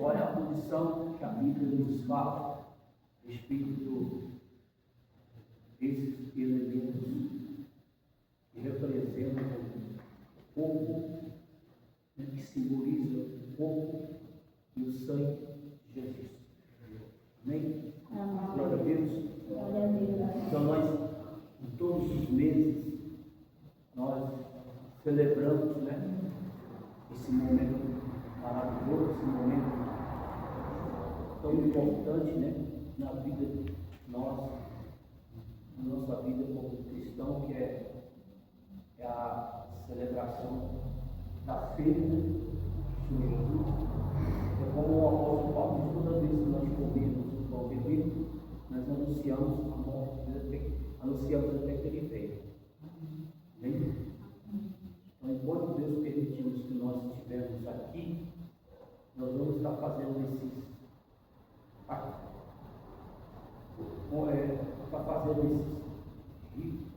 Olha a posição que a Bíblia nos fala a respeito desses elementos que representam o corpo, que simboliza o corpo e o sangue de Jesus. Amém? Glória a Deus. Então nós, em todos os meses, nós celebramos, esse momento maravilhoso, esse momento tão importante, na vida nossa, na nossa vida como cristão, que é a celebração da ceia do Senhor Jesus. É como o apóstolo Paulo diz: toda vez que nós comemos o pão bebê, nós anunciamos a morte, anunciamos até que ele veio. Amém? Então, enquanto Deus permitimos que nós estivermos aqui, nós vamos estar fazendo esses ritos,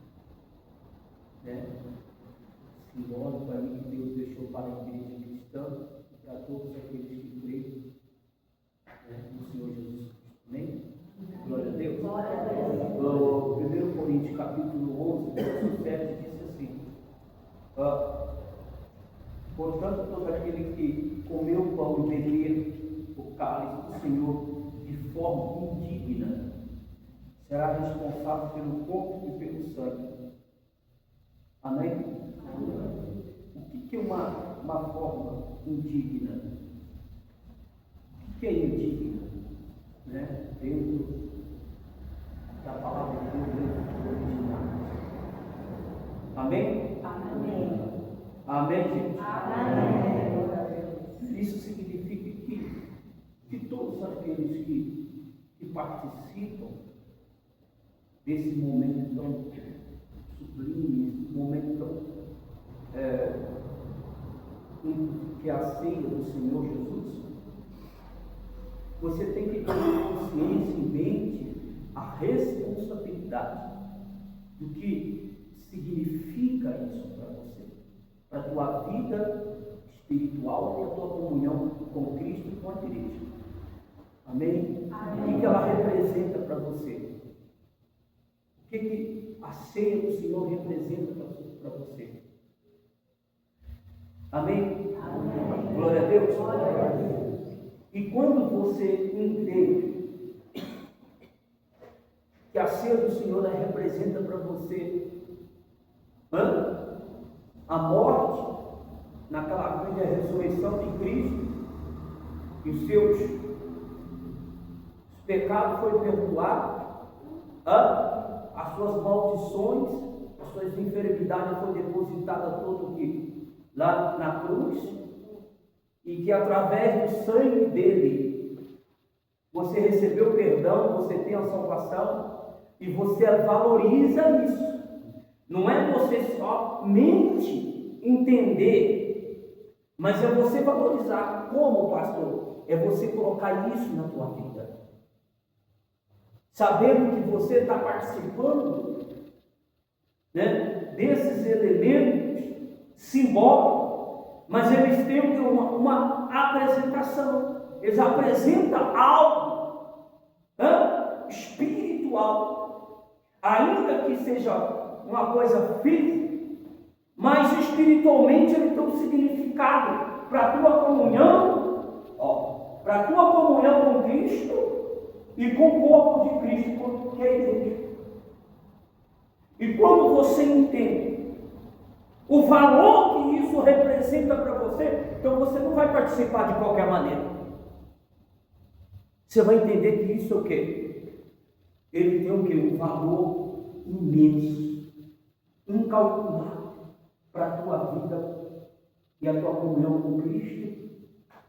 simbólico aí que Deus deixou para a igreja cristã e para todos aqueles que creem no Senhor Jesus Cristo. Amém? Glória a Deus. O 1 Coríntios capítulo 11, verso 7 diz assim: portanto, todo aquele que comeu o pão e beber o cálice do Senhor de forma indigna será responsável pelo corpo e pelo sangue. Amém? O que é uma forma indigna? O que é indigna? Dentro da palavra de Deus, dentro do original. Amém? Amém. Amém, gente? Amém. Isso significa que todos aqueles que participam desse momento tão sublime, esse momento tão que é a ceia do Senhor Jesus, você tem que ter consciência em mente a responsabilidade do que significa isso para você, para a tua vida espiritual, para a tua comunhão com Cristo e com a igreja. Amém? Amém. O que ela representa para você? O que a ceia do Senhor representa para você? Amém? Amém. Glória a Deus. Glória a Deus. E quando você entende que a ceia do Senhor representa para você a morte naquela grande ressurreição de Cristo, e os seus pecados foram perdoados, as suas maldições, as suas enfermidades foram depositadas todo aqui lá na cruz, e que através do sangue dele você recebeu perdão, você tem a salvação, e você valoriza isso. Não é você somente entender, mas é você valorizar. Como, pastor? É você colocar isso na tua vida, sabendo que você está participando desses elementos simbólicos, mas eles têm uma apresentação, eles apresentam algo espiritual, ainda que seja uma coisa física, mas espiritualmente ele tem um significado para a tua comunhão, para a tua comunhão com Cristo e com o corpo de Cristo, que é a igreja. E quando você entende o valor que isso representa para você, então você não vai participar de qualquer maneira. Você vai entender que isso é o quê? Ele tem o quê? Um valor imenso, incalculável para a tua vida e a tua comunhão com Cristo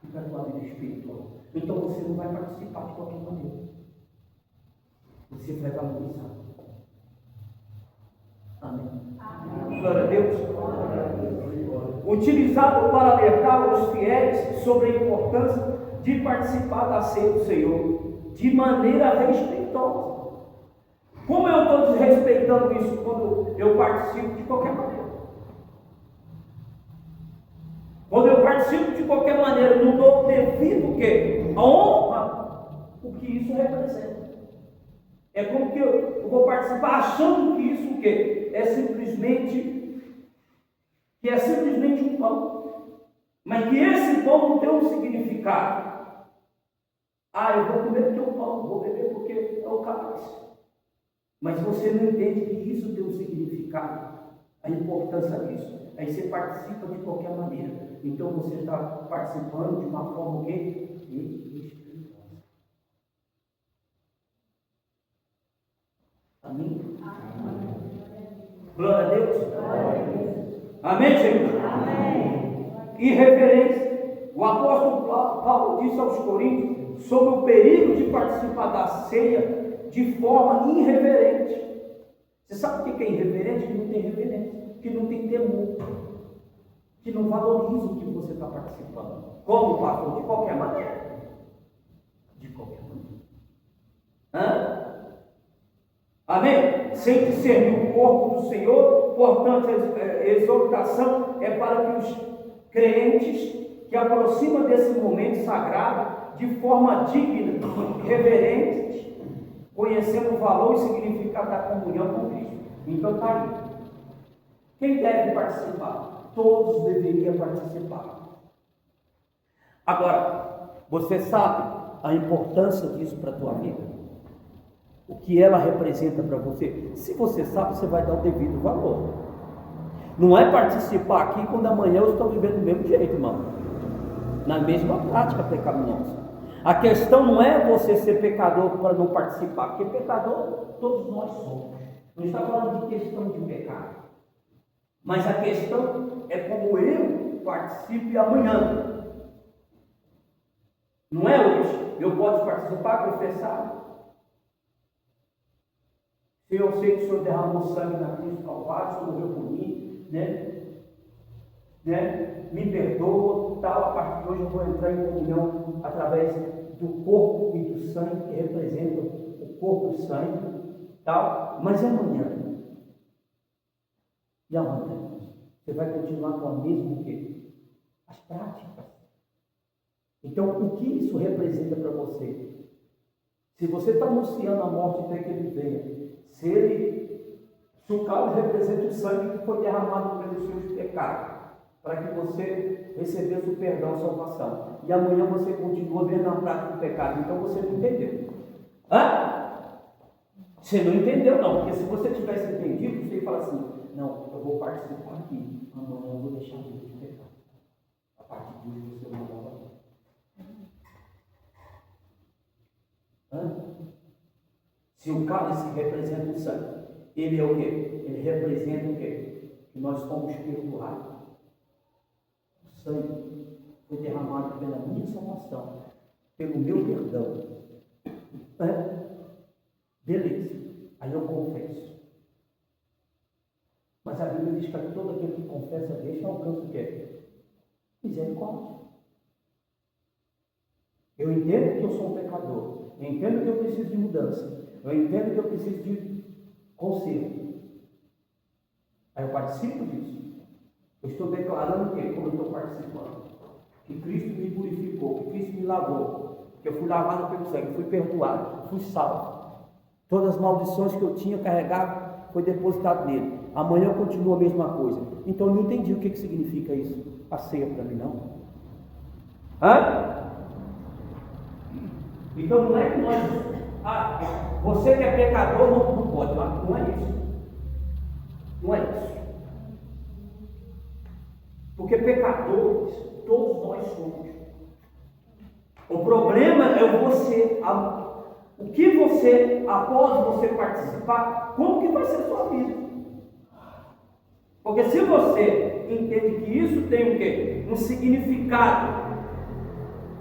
e para a tua vida espiritual. Então você não vai participar de qualquer maneira. Você vai valorizar. Amém. Amém. Glória a Deus. Utilizado para alertar os fiéis sobre a importância de participar da ceia do Senhor de maneira respeitosa. Como eu estou desrespeitando isso quando eu participo de qualquer maneira? Quando eu participo de qualquer maneira, não dou É como que eu vou participar achando que isso o quê? É simplesmente um pão. Mas que esse pão não tem um significado. Ah, eu vou comer porque é um pão, vou beber porque é o cálice. Mas você não entende que isso tem um significado, a importância disso. Aí você participa de qualquer maneira. Então você está participando de uma forma o quê? Espirituosa. Amém? Amém. Glória a Deus. Amém, Senhor? Amém. Irreverência. O apóstolo Paulo disse aos Coríntios sobre o perigo de participar da ceia de forma irreverente. Você sabe o que é irreverente? Que não tem reverência, que não tem temor, que não valoriza o que você está participando. Como, pastor? De qualquer maneira. De qualquer maneira. Amém? Sem discernir o corpo do Senhor, portanto, a exortação é para que os crentes que aproximam desse momento sagrado de forma digna, reverente, conhecendo o valor e significado da comunhão com Cristo. Então está aí. Quem deve participar? Todos deveriam participar. Agora, você sabe a importância disso para a tua vida? O que ela representa para você? Se você sabe, você vai dar o devido valor. Não é participar aqui quando amanhã eu estou vivendo do mesmo jeito, irmão. Na mesma prática pecaminosa. A questão não é você ser pecador para não participar, porque pecador todos nós somos. Não está falando de questão de pecado. Mas a questão é como eu participe amanhã. Não é hoje. Eu posso participar, confessar. Se eu sei que o Senhor derramou sangue na cruz do Calvário, o Senhor morreu por mim, me perdoa, tal, a partir de hoje eu vou entrar em comunhão através do corpo e do sangue, que representam o corpo e o sangue, tal, mas amanhã? E amanhã? Você vai continuar com a mesma o quê? As práticas. Então, o que isso representa para você? Se você está anunciando a morte até que ele venha, se o cálice representa o sangue que foi derramado pelos seus pecados, para que você recebesse o perdão, a salvação, e amanhã você continua vendo a prática do pecado, então você não entendeu. Você não entendeu não, porque se você tivesse entendido, você ia falar assim, não, eu vou participar aqui, amanhã eu vou deixar de pecar. A partir de hoje você vai dar. Se o cálice representa o sangue, ele é o quê? Ele representa o quê? Que nós fomos perdoados. O sangue foi derramado pela minha salvação, pelo meu perdão. Beleza, aí eu confesso. Mas a Bíblia diz que todo aquele que confessa deixa alcança o quê? Misericórdia. Eu entendo que eu sou um pecador. Eu entendo que eu preciso de mudança. Eu entendo que eu preciso de conserto. Aí eu participo disso. Eu estou declarando o quê? Como eu estou participando? Que Cristo me purificou, que Cristo me lavou, que eu fui lavado pelo sangue, fui perdoado, fui salvo. Todas as maldições que eu tinha carregado foi depositado nele. Amanhã eu continuo a mesma coisa. Então eu não entendi o que significa isso. A ceia para mim não. Então não é que nós, você que é pecador não pode, não é isso. Não é isso. Porque pecadores, todos nós somos. O problema é você, o que você, após você participar, como que vai ser a sua vida? Porque se você entende que isso tem o quê? Um significado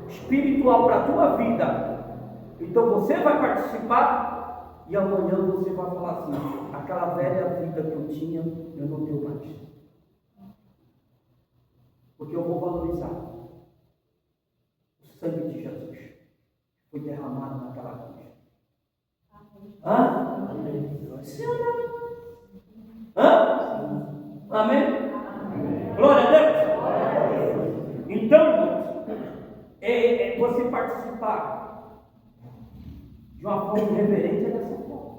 espiritual para a tua vida, então você vai participar e amanhã você vai falar assim, aquela velha vida que eu tinha, eu não tenho mais. Porque eu vou valorizar o sangue de Jesus que foi derramado naquela cruz. Sim ou não? Amém? Glória a Deus. Então, irmãos, você participar de uma forma reverente é dessa forma.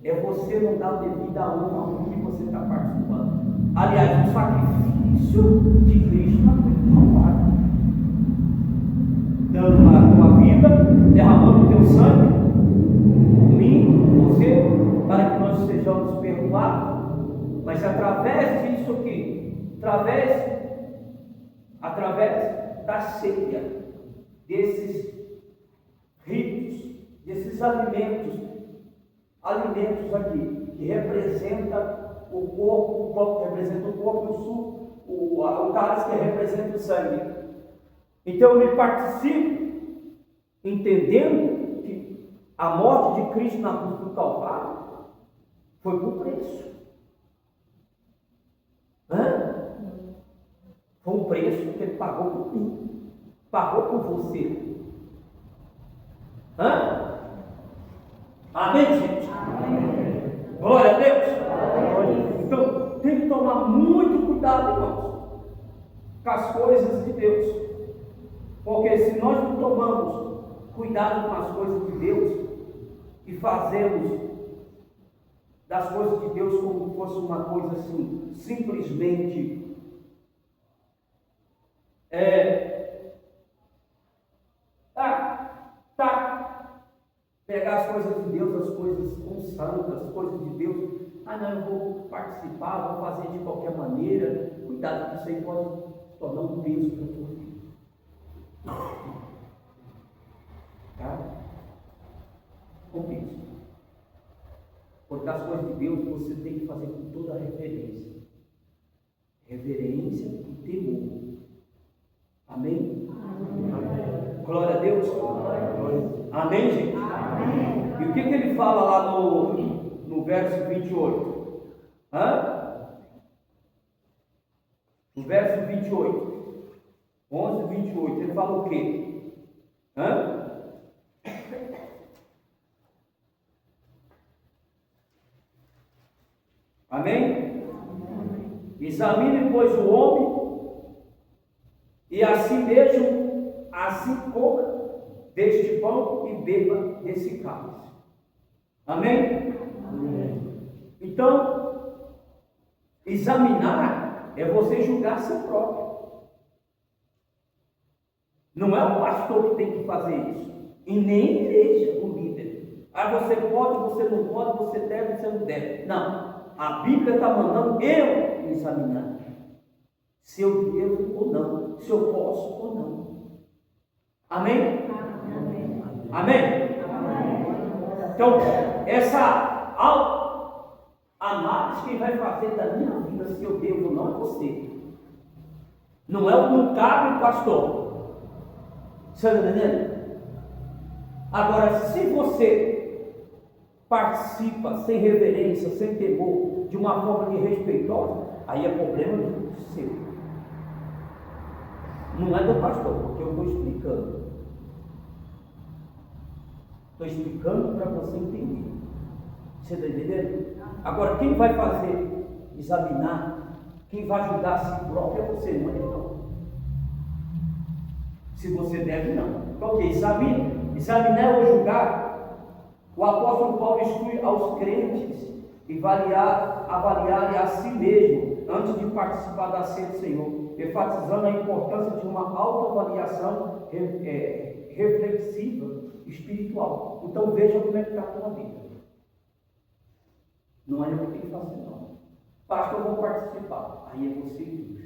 é você não dar o devido à honra ao que você está participando. Aliás, o sacrifício de Cristo na cruz do Calvário, dando a tua vida, derramando o teu sangue, por mim, por você, para que nós sejamos perdoados. Mas através disso aqui, através da ceia, desses ritos, desses alimentos aqui, que representa o corpo, o pão que representa o corpo, e o suco, o cálice que representa o sangue. Então eu me participo, entendendo que a morte de Cristo na cruz do Calvário foi por preço. Foi um preço que ele pagou por mim, pagou por você. Amém, gente? Amém. Glória a Deus. Então, tem que tomar muito cuidado, irmãos, com as coisas de Deus. Porque se nós não tomamos cuidado com as coisas de Deus e fazemos das coisas de Deus como se fosse uma coisa assim, simplesmente pegar as coisas de Deus, as coisas com santas, as coisas de Deus. Não, eu vou participar, vou fazer de qualquer maneira. Cuidado, que isso aí pode se tornar um peso para a tua vida. Tá? Um peso. Porque as coisas de Deus você tem que fazer com toda a reverência. Reverência e temor. Amém? Amém. Glória a Deus. Amém, gente? Amém. E o que ele fala lá no verso 28? No verso 28. 11, 28. Ele fala o quê? Amém? Examine, pois, o homem, e assim mesmo, assim coma deste pão e beba desse cálice. Amém? Amém? Então, examinar é você julgar a si próprio. Não é o pastor que tem que fazer isso, e nem a igreja, o líder. Você pode, você não pode, você deve, você não deve. Não. A Bíblia está mandando eu examinar se eu devo ou não, se eu posso ou não. Amém? Amém? Amém? Então, essa autoanálise quem vai fazer da minha vida, se eu devo ou não, é você. Não é o cabe o pastor. Você está entendendo? Agora, se você participa sem reverência, sem temor, de uma forma desrespeitosa, aí é problema seu. Não é do pastor, porque eu estou explicando. Estou explicando para você entender. Você está entendendo? Agora, quem vai fazer, examinar, quem vai julgar a si próprio é você, não é não. Se você deve, não. Ok, examinar ou julgar. O apóstolo Paulo instrui aos crentes avaliar a si mesmo antes de participar da ceia do Senhor, enfatizando a importância de uma autoavaliação reflexiva espiritual. Então veja como é que está a tua vida. Não é eu que tenho que fazer, não. Pastor, eu vou participar. Aí é você e Deus.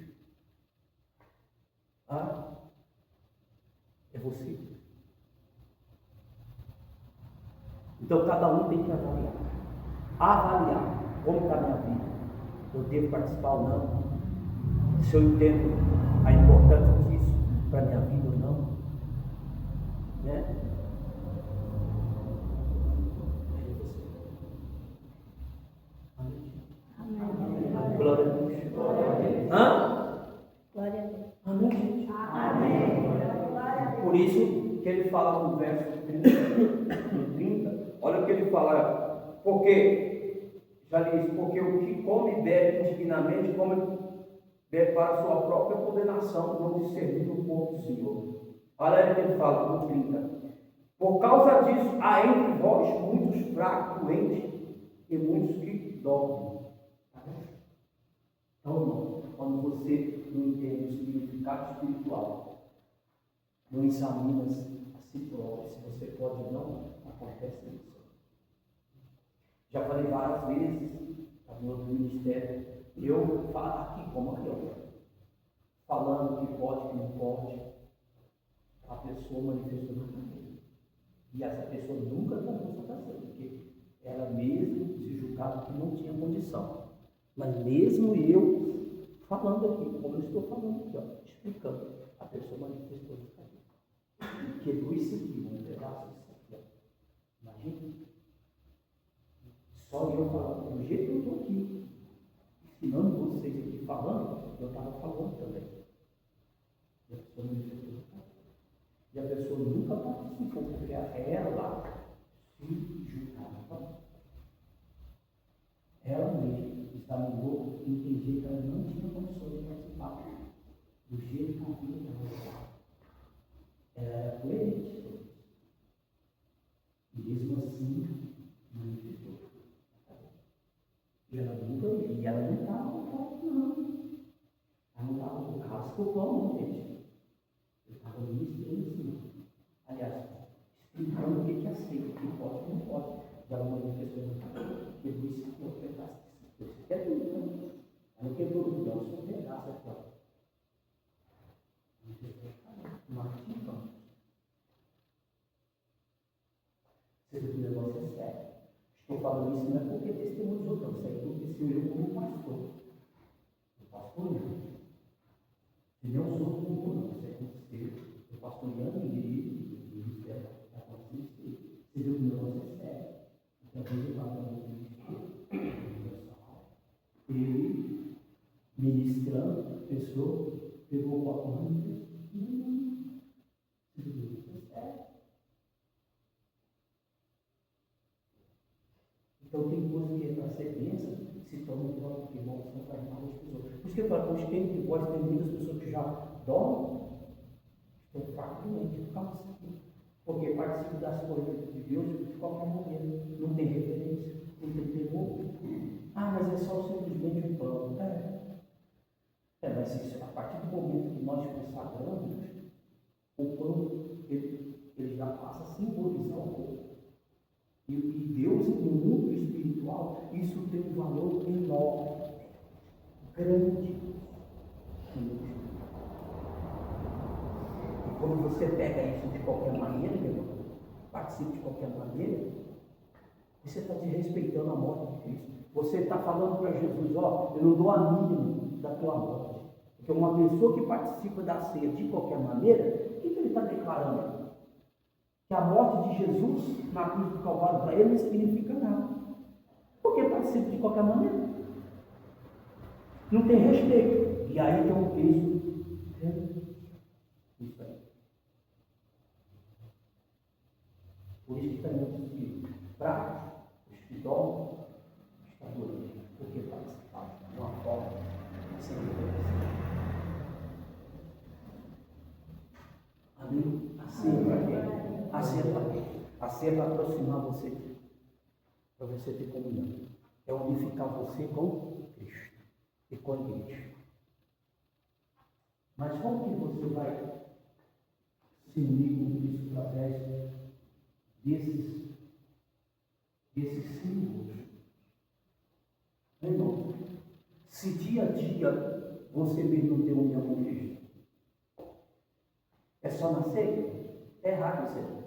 É você. Então cada um tem que avaliar como está a minha vida. Eu devo participar ou não? Se eu entendo a importância disso para a minha vida ou não, né? Amém. Glória a Deus. Glória a Deus. Amém, gente. Amém. Por isso que ele fala no verso 30, olha o que ele fala, porque o que come e bebe indignamente, come e bebe para sua própria condenação, não discernir o corpo do Senhor. Olha o que ele fala no 30. Por causa disso, há entre vós muitos fracos, doentes, e Tem muitos que dormem. Tá vendo? Então, irmão, quando você não entende o significado espiritual, não examina a si próprio, se você pode ou não, acontece isso. Já falei várias vezes no outro ministério, eu falo aqui como aqui, falando que pode, que não pode, a pessoa manifestou na cadeia. E essa pessoa nunca tomou essa vacina, porque ela mesmo se julgava que não tinha condição. Mas mesmo eu falando aqui, como eu estou falando aqui, explicando, a pessoa manifestou na cadeia. Quebrou isso aqui, um pedaço disso aqui. Imagina. Só eu falando, do jeito que eu estou aqui, ensinando vocês aqui falando, eu estava falando também. E a pessoa manifestou na cadeia. E a pessoa nunca participou, porque ela se julgava. Ela mesma examinou e entendia que ela não tinha condições de participar do jeito que a vida dela. Ela era coerente. E mesmo assim, manifestou. E ela nunca, e ela não estava no corpo, não. Ela não estava no casco, não, gente. Eu estava ministrando assim. Aliás, explicando o que é aceito, o que pode e não pode. E ela manifestou no cabelo. Porque por isso que eu pedaço. Você quer tudo, não? Ela não quebrou tudo, não. Só um pedaço aqui, ó. Manifestou no cabelo. Martincão. Você viu que o negócio é sério. Estou falando isso não é porque testemunho dos outros, isso aí aconteceu eu como pastor. O pastor não. E não sou como não, isso aconteceu. O pastor Ian Igreja, o ministério, está acontecendo isso. Você viu que o negócio é sério. Então, a gente fala no ministério universal. Ele, ministrando, a pessoa pegou o copo e disse: você viu que isso é sério. Então, tem coisa que para ser bênção se torna um próprio que maldição para animar as pessoas. Por isso que eu falo, os tempos de voz, tem muitas pessoas que já dormem, estão fracos doentes por causa disso aqui. Porque participam das coisas de Deus de qualquer maneira. Não tem referência, não tem temor. Ah, mas é só simplesmente um plano. Mas isso, a partir do momento que nós consagramos, o pão ele já passa a simbolizar o corpo. E Deus, no mundo espiritual, isso tem um valor enorme, grande. E quando você pega isso de qualquer maneira, meu irmão, participa de qualquer maneira, você está desrespeitando a morte de Cristo. Você está falando para Jesus: ó, eu não dou a mínima da tua morte. Porque uma pessoa que participa da ceia de qualquer maneira, o que ele está declarando? Que a morte de Jesus na cruz do Calvário para ele não significa nada. Porque participa de qualquer maneira. Não tem respeito. E aí tem um peso. Isso aí. Por isso que tem muitos que fracos, os que dormem, está doente. Porque participaram de uma forma sem diferença. Amém? Assim para quem? A ceia é para aproximar você, para você ter comunhão. É unificar você com Cristo e com a igreja. Mas como que você vai se unir com Cristo através desses símbolos? Irmão, se dia a dia você mesmo não tem união com Cristo, é só nascer? É errado isso aí.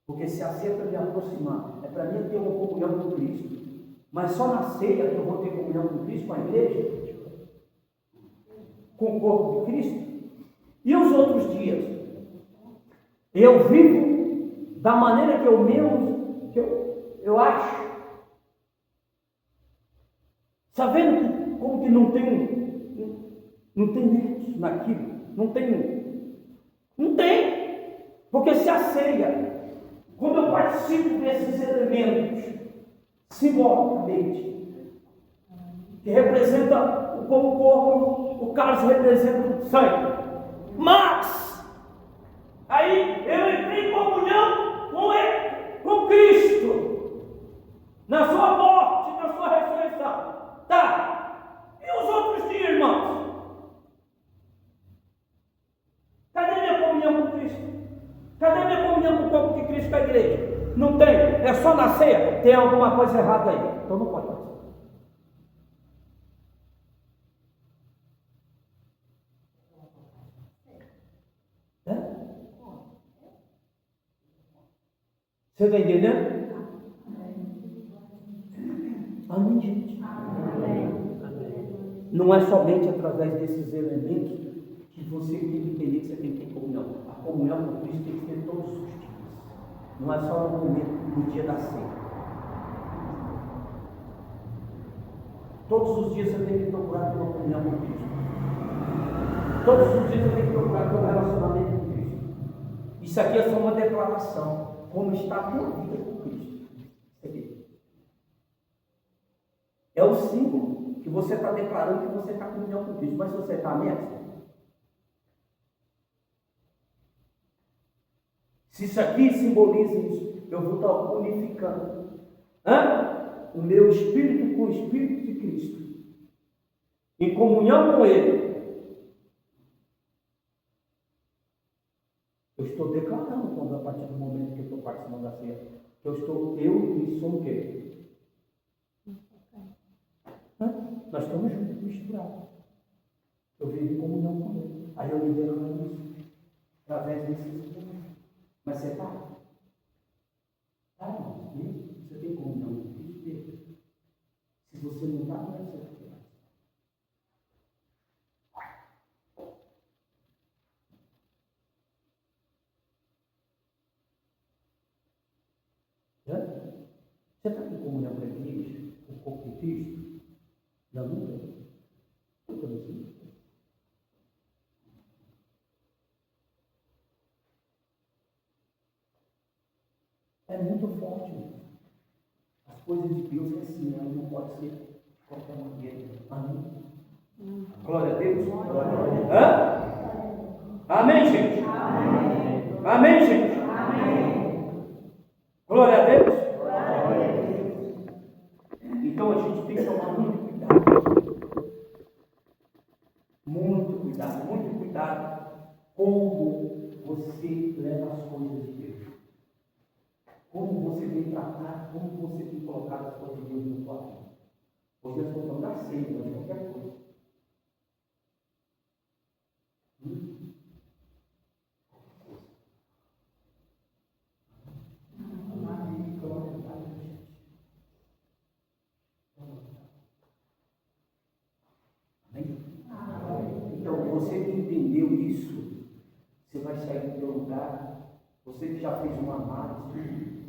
Porque se a ceia é para me aproximar, é para mim ter uma comunhão com Cristo. Mas só na ceia que eu vou ter comunhão com Cristo, com a igreja, com o corpo de Cristo. E os outros dias? Eu vivo da maneira que eu acho. Sabendo como que não tem nexo naquilo. Não tem. Porque se a ceia, quando eu participo desses elementos, simbolicamente, que representa o corpo, o cálice representa o sangue, mas aí eu entrei em comunhão com ele, com Cristo. na sua morte, na sua ressurreição. Tá? E os outros dias, irmãos? Cadê minha comunhão com Cristo? Cadê minha comunhão com o corpo de Cristo, com a igreja? Não tem, é só na ceia. Tem alguma coisa errada aí. Então não pode fazer. Você está entendendo? Amém, gente? Não é somente através desses elementos que você tem que entender que você tem que ter comunhão. A comunhão com Cristo tem que ter todos os dias. Não é só no momento, no dia da ceia. Todos os dias você tem que procurar ter uma comunhão com Cristo. Todos os dias você tem que procurar ter um relacionamento com Cristo. Isso aqui é só uma declaração. Como está a tua vida com Cristo. Isso aqui. É o símbolo que você está declarando que você está com comunhão com Cristo. Mas você está nessa? Se isso aqui simboliza isso, eu vou estar unificando o meu espírito com o espírito de Cristo, em comunhão com Ele. Eu estou declarando, quando a partir do momento que eu estou participando da ceia, que eu e Cristo somos o quê? Nós estamos juntos, misturados. Eu vivo em comunhão com Ele. Aí eu libero isso através desses momentos. Mas você está? Está, irmão? Você tem comunhão com Cristo? Se você não está, como é que você vai? Você está em comunhão com a igreja, com o corpo de Cristo? Não, nunca. Nunca me sinto. É muito forte. As coisas de Deus é assim, ela não pode ser de qualquer maneira. Amém? Glória a Deus. Amém, gente? Amém. Amém, gente? Amém. Glória a Deus. Então a gente tem que tomar muito cuidado como você leva as coisas de Deus. Como você tem tratado, como você tem colocado as coisas de Deus no sua vida. Porque eu estou falando da ceia, não de qualquer coisa. Então, você que entendeu isso, você vai sair do seu lugar. Você que já fez uma análise,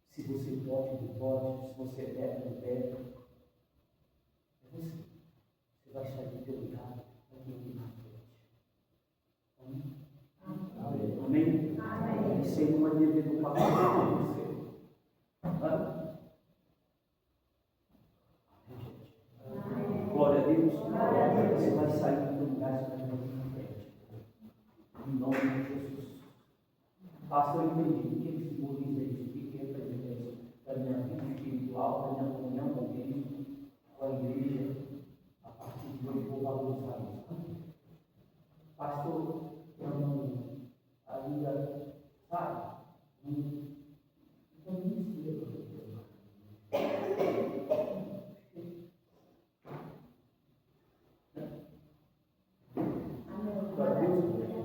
se você pode, não pode, se você deve, não deve. É você. Você vai sair do seu lugar, vai vir na frente. Amém? Amém? Amém. Isso aí não é dever do papai de você. Glória a Deus. Você vai sair do lugar, você vai vir na frente. Em nome de Jesus. Pastor, eu entendi o que simboliza isso, o que representa isso da minha vida espiritual, da minha comunhão com Cristo, com a igreja. A partir de hoje eu vou valorizar isso. Pastor, eu não ainda, sabe? Então, não sei.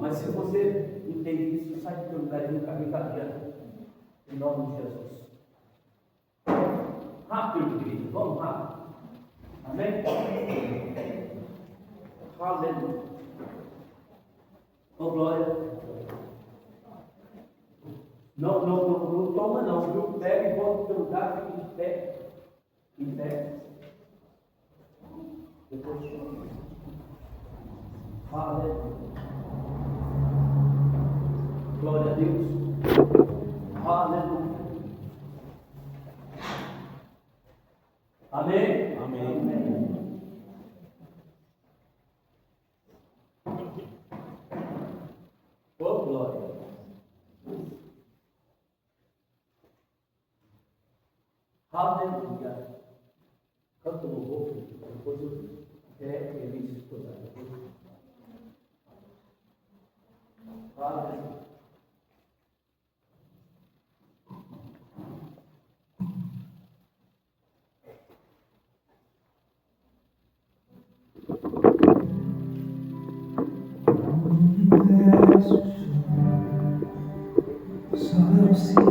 Mas se você entende isso, sai do teu lugar e nunca vem caminhando. Em nome de Jesus. Rápido, querido. Vamos rápido. Amém? Aleluia. Oh, glória. Não toma não, viu? Pega e volta no teu lugar, fica de pé. Em pé. Depois chama. Aleluia. Glória a Deus. Aleluia. Amém? Amém. Oh, glória. canta o louvor, depois até ele se escutar. Fala. Só eu sei